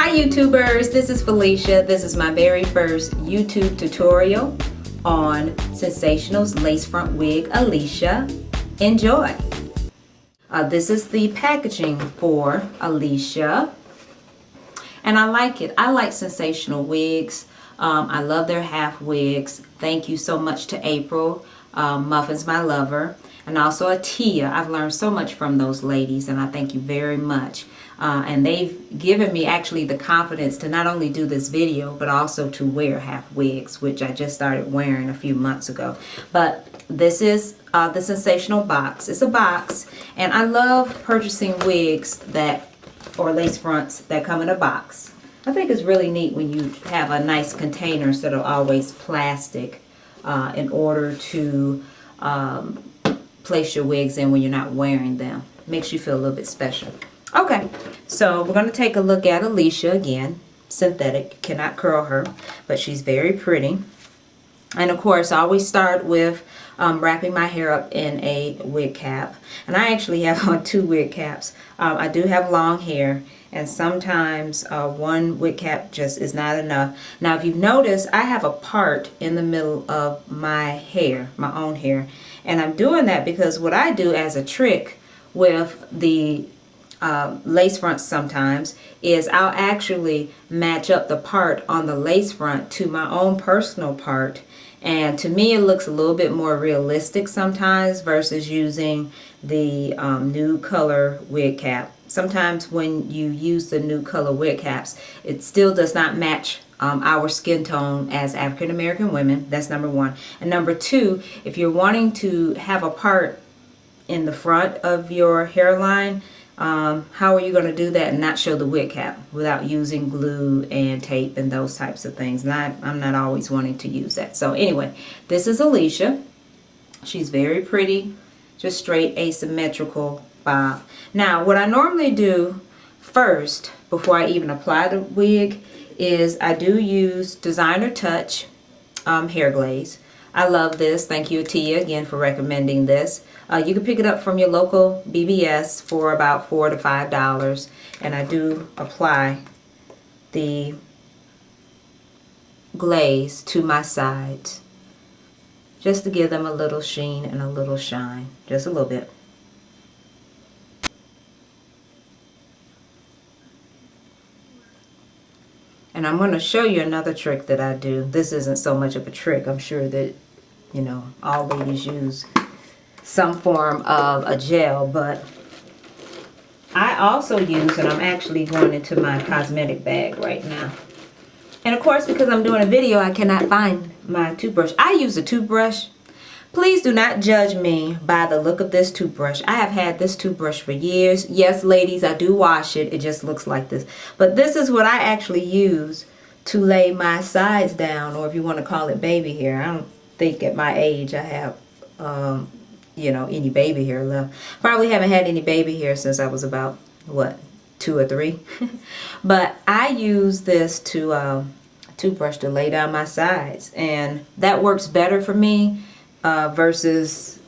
Hi YouTubers, this is Felicia. This is my very first YouTube tutorial on Sensationnel Lace Front Wig Alicia. Enjoy! This is the packaging for Alicia. And I like it. I like Sensationnel wigs. I love their half wigs. Thank you so much to April. Muffin's my lover. And also Atia. I've learned so much from those ladies and I thank you very much. And they've given me actually the confidence to not only do this video but also to wear half wigs, which I just started wearing a few months ago. But this is the Sensationnel box. It's a box and I love purchasing wigs or lace fronts that come in a box. I think it's really neat when you have a nice container instead of always plastic in order to place your wigs in when you're not wearing them. Makes you feel a little bit special. Okay, so we're going to take a look at Alicia again. Synthetic, cannot curl her, but she's very pretty. And of course, I always start with wrapping my hair up in a wig cap. And I actually have on 2 wig caps. I do have long hair, and sometimes one wig cap just is not enough. Now, if you've noticed, I have a part in the middle of my hair, my own hair. And I'm doing that because what I do as a trick with the lace fronts sometimes is I'll actually match up the part on the lace front to my own personal part, and to me it looks a little bit more realistic sometimes versus using the nude color wig cap. Sometimes when you use the nude color wig caps, it still does not match our skin tone as African American women. That's number 1. And number 2, if you're wanting to have a part in the front of your hairline, how are you going to do that and not show the wig cap without using glue and tape and those types of things? And I'm not always wanting to use that. So anyway, this is Alicia. She's very pretty, just straight asymmetrical bob. Now, what I normally do first before I even apply the wig is I do use Designer Touch hair glaze. I love this. Thank you, Atia, again for recommending this. You can pick it up from your local BBS for about $4 to $5. And I do apply the glaze to my sides just to give them a little sheen and a little shine. Just a little bit. And I'm going to show you another trick that I do. This isn't so much of a trick. I'm sure that, you know, all ladies use some form of a gel, but I also use, and I'm actually going into my cosmetic bag right now. And of course, because I'm doing a video, I cannot find my toothbrush. I use a toothbrush. Please do not judge me by the look of this toothbrush. I have had this toothbrush for years. Yes, ladies, I do wash it. It just looks like this. But this is what I actually use to lay my sides down, or if you want to call it baby hair. I don't think at my age I have, you know, any baby hair left. Probably haven't had any baby hair since I was about, what, 2 or 3. But I use this to toothbrush to lay down my sides. And that works better for me versus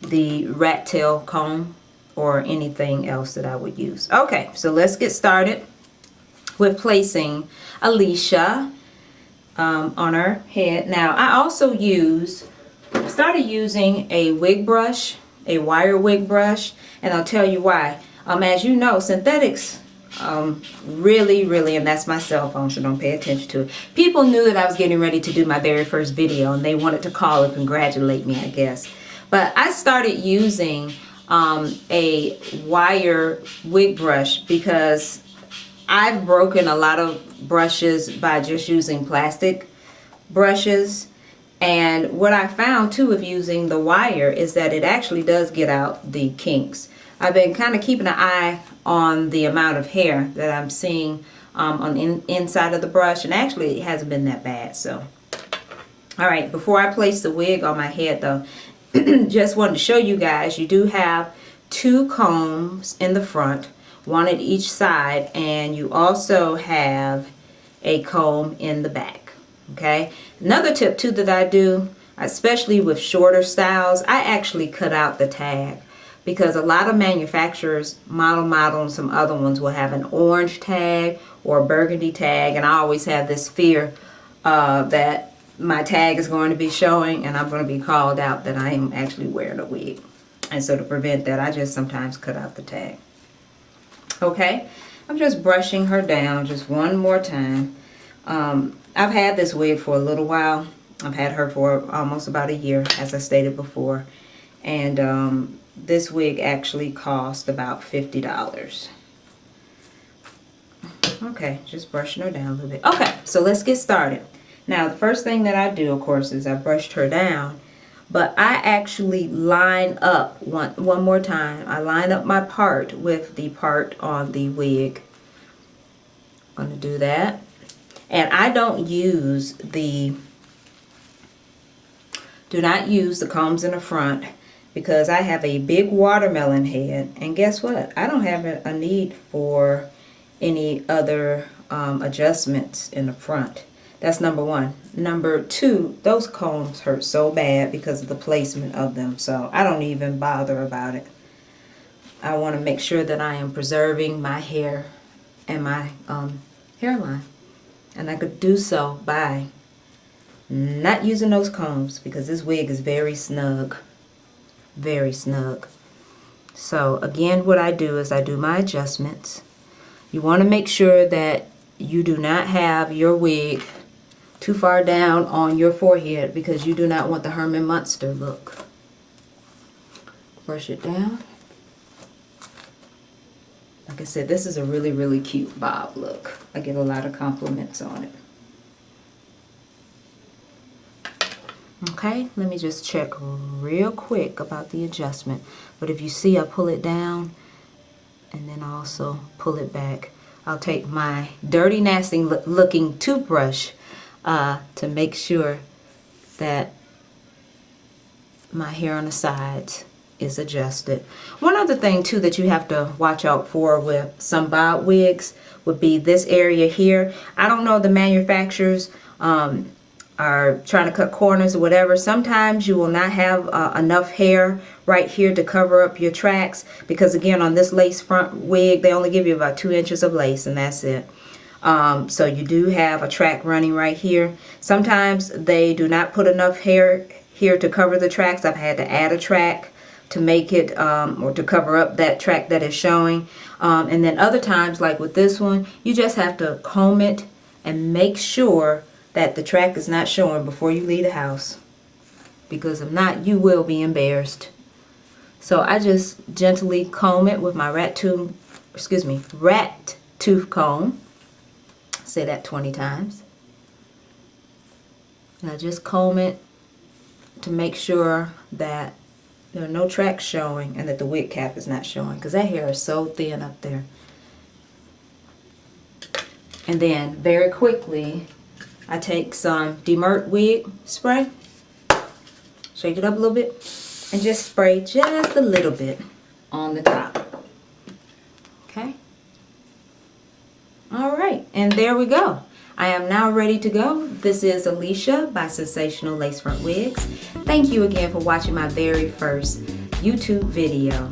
the rat tail comb or anything else that I would use. Okay, so let's get started with placing Alicia on her head. Now, I also started using a wig brush, a wire wig brush, and I'll tell you why. As you know, synthetics really, and that's my cell phone, so don't pay attention to it. People knew that I was getting ready to do my very first video and they wanted to call and congratulate me, I guess. But I started using a wire wig brush because I've broken a lot of brushes by just using plastic brushes. And what I found too with using the wire is that it actually does get out the kinks. I've been kind of keeping an eye on the amount of hair that I'm seeing on the inside of the brush, and actually it hasn't been that bad. So, all right, before I place the wig on my head though, just wanted to show you guys, you do have 2 combs in the front, 1 at each side, and you also have a comb in the back. Okay, another tip too that I do, especially with shorter styles, I actually cut out the tag because a lot of manufacturers, Model and some other ones, will have an orange tag or a burgundy tag, and I always have this fear that my tag is going to be showing and I'm going to be called out that I am actually wearing a wig. And so to prevent that, I just sometimes cut out the tag. Okay, I'm just brushing her down just one more time. I've had this wig for a little while. I've had her for almost about a year, as I stated before. And this wig actually cost about $50. Okay, just brushing her down a little bit. Okay, so let's get started. Now, the first thing that I do, of course, is I brushed her down. But I actually line up one more time. I line up my part with the part on the wig. I'm going to do that. And I don't use do not use the combs in the front because I have a big watermelon head. And guess what? I don't have a need for any other adjustments in the front. That's number one. Number two, those combs hurt so bad because of the placement of them. So I don't even bother about it. I want to make sure that I am preserving my hair and my hairline. And I could do so by not using those combs because this wig is very snug. Very snug. So again, what I do is I do my adjustments. You want to make sure that you do not have your wig too far down on your forehead because you do not want the Herman Munster look. Brush it down. Like I said, this is a really, really cute bob look. I get a lot of compliments on it. Okay, let me just check real quick about the adjustment. But if you see, I pull it down and then I also pull it back. I'll take my dirty, nasty looking toothbrush to make sure that my hair on the sides is adjusted. One other thing too that you have to watch out for with some bob wigs would be this area here. I don't know, the manufacturers are trying to cut corners or whatever. Sometimes you will not have enough hair right here to cover up your tracks because again, on this lace front wig they only give you about 2 inches of lace and that's it. So you do have a track running right here. Sometimes they do not put enough hair here to cover the tracks. I've had to add a track to make it or to cover up that track that is showing. And then other times, like with this one, you just have to comb it and make sure that the track is not showing before you leave the house, because if not, you will be embarrassed. So I just gently comb it with my rat tooth comb. Say that 20 times. And I just comb it to make sure that there are no tracks showing and that the wig cap is not showing, because that hair is so thin up there. And then very quickly I take some Demert wig spray, shake it up a little bit, and just spray just a little bit on the top. Okay? Alright, and there we go. I am now ready to go. This is Alicia by Sensational Lace Front Wigs. Thank you again for watching my very first YouTube video.